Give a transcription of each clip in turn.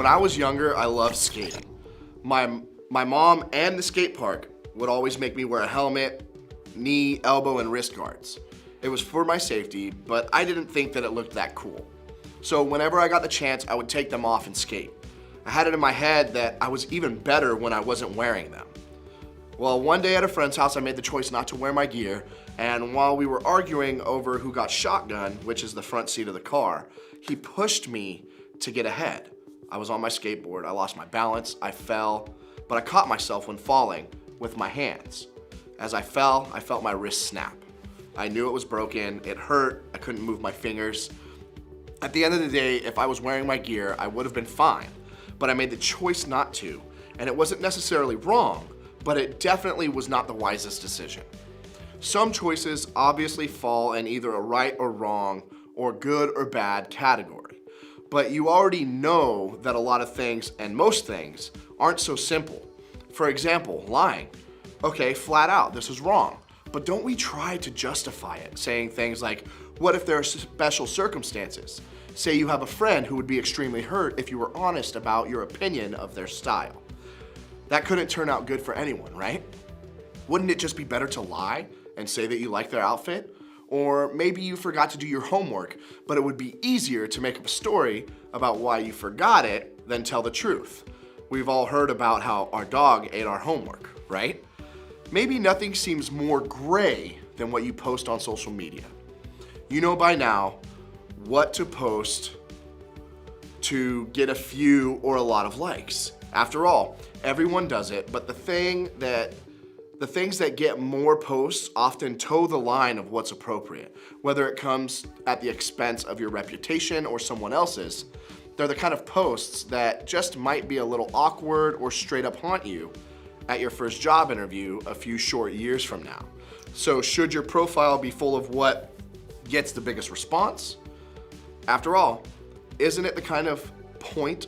I was younger, I loved skating. My mom and the skate park would always make me wear a helmet, knee, elbow, and wrist guards. It was for my safety, but I didn't think that it looked that cool. So whenever I got the chance, I would take them off and skate. I had it in my head that I was even better when I wasn't wearing them. Well, one day at a friend's house, I made the choice not to wear my gear, and while we were arguing over who got shotgun, which is the front seat of the car, he pushed me to get ahead. I was on my skateboard, I lost my balance, I fell, but I caught myself when falling with my hands. As I fell, I felt my wrist snap. I knew it was broken, it hurt, I couldn't move my fingers. At the end of the day, if I was wearing my gear, I would have been fine, but I made the choice not to, and it wasn't necessarily wrong, but it definitely was not the wisest decision. Some choices obviously fall in either a right or wrong, or good or bad category, but you already know that a lot of things, and most things, aren't so simple. For example, lying. Okay, flat out, this is wrong. But don't we try to justify it, saying things like, what if there are special circumstances? Say you have a friend who would be extremely hurt if you were honest about your opinion of their style. That couldn't turn out good for anyone, right? Wouldn't it just be better to lie and say that you like their outfit? Or maybe you forgot to do your homework, but it would be easier to make up a story about why you forgot it than tell the truth. We've all heard about how our dog ate our homework, right? Maybe nothing seems more gray than what you post on social media. You know by now what to post to get a few or a lot of likes. After all, everyone does it, but the things that get more posts often toe the line of what's appropriate. Whether it comes at the expense of your reputation or someone else's, they're the kind of posts that just might be a little awkward or straight up haunt you at your first job interview a few short years from now. So should your profile be full of what gets the biggest response? After all, isn't it the kind of point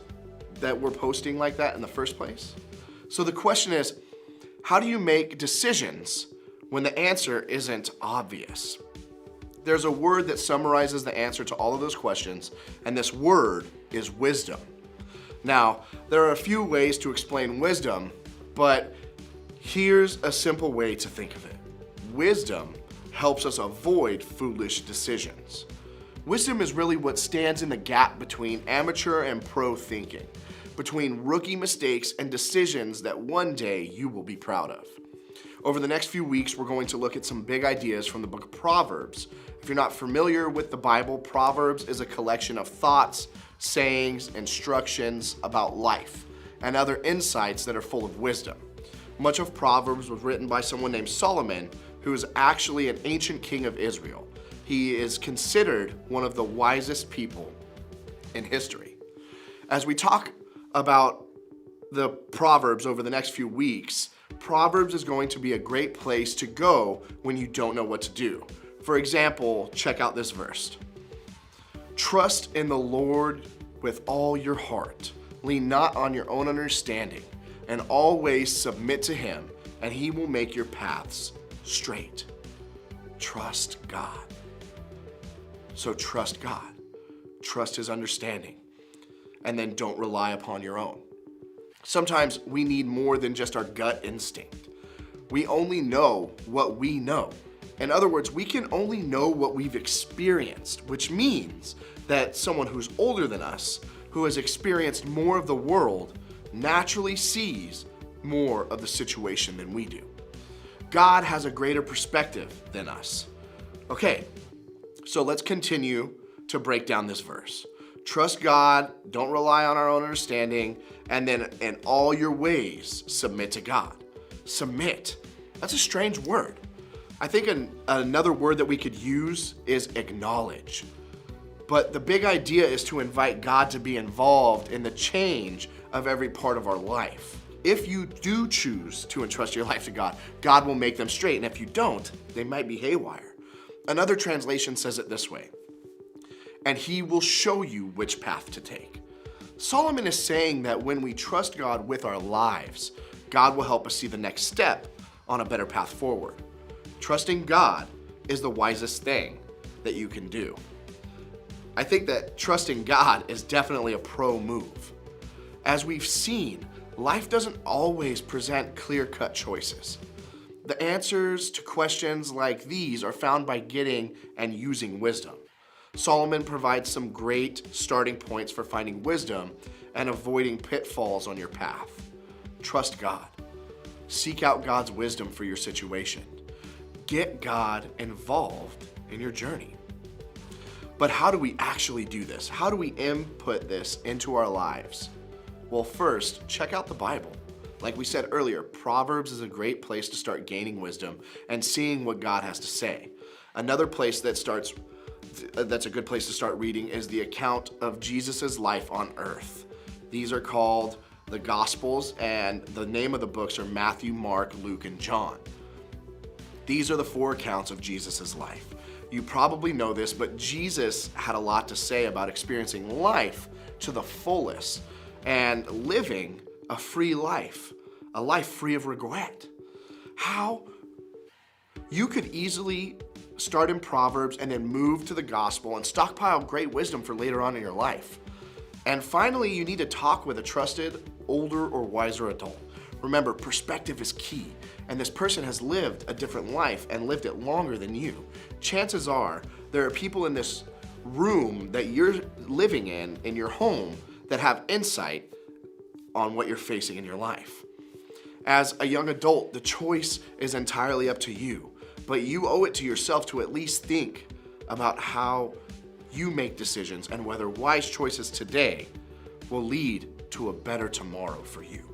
that we're posting like that in the first place? So the question is, how do you make decisions when the answer isn't obvious? There's a word that summarizes the answer to all of those questions, and this word is wisdom. Now, there are a few ways to explain wisdom, but here's a simple way to think of it. Wisdom helps us avoid foolish decisions. Wisdom is really what stands in the gap between amateur and pro thinking, between rookie mistakes and decisions that one day you will be proud of. Over the next few weeks, we're going to look at some big ideas from the book of Proverbs. If you're not familiar with the Bible, Proverbs is a collection of thoughts, sayings, instructions about life, and other insights that are full of wisdom. Much of Proverbs was written by someone named Solomon, who is actually an ancient king of Israel. He is considered one of the wisest people in history. As we talk about the Proverbs over the next few weeks, Proverbs is going to be a great place to go when you don't know what to do. For example, check out this verse. Trust in the Lord with all your heart. Lean not on your own understanding, and always submit to him, and he will make your paths straight. Trust God. So trust God. Trust his understanding. And then don't rely upon your own. Sometimes we need more than just our gut instinct. We only know what we know. In other words, we can only know what we've experienced, which means that someone who's older than us, who has experienced more of the world, naturally sees more of the situation than we do. God has a greater perspective than us. Okay, so let's continue to break down this verse. Trust God, don't rely on our own understanding, and then in all your ways, submit to God. Submit. That's a strange word. I think another word that we could use is acknowledge. But the big idea is to invite God to be involved in the change of every part of our life. If you do choose to entrust your life to God, God will make them straight. And if you don't, they might be haywire. Another translation says it this way, and he will show you which path to take. Solomon is saying that when we trust God with our lives, God will help us see the next step on a better path forward. Trusting God is the wisest thing that you can do. I think that trusting God is definitely a pro move. As we've seen, life doesn't always present clear-cut choices. The answers to questions like these are found by getting and using wisdom. Solomon provides some great starting points for finding wisdom and avoiding pitfalls on your path. Trust God. Seek out God's wisdom for your situation. Get God involved in your journey. But how do we actually do this? How do we input this into our lives? Well, first, check out the Bible. Like we said earlier, Proverbs is a great place to start gaining wisdom and seeing what God has to say. Another place that's a good place to start reading is the account of Jesus' life on earth. These are called the Gospels, and the name of the books are Matthew, Mark, Luke, and John. These are the 4 accounts of Jesus' life. You probably know this, but Jesus had a lot to say about experiencing life to the fullest and living a free life, a life free of regret. How? You could easily start in Proverbs and then move to the gospel and stockpile great wisdom for later on in your life. And finally, you need to talk with a trusted, older, or wiser adult. Remember, perspective is key, and this person has lived a different life and lived it longer than you. Chances are there are people in this room that you're living in your home, that have insight on what you're facing in your life. As a young adult, the choice is entirely up to you, but you owe it to yourself to at least think about how you make decisions and whether wise choices today will lead to a better tomorrow for you.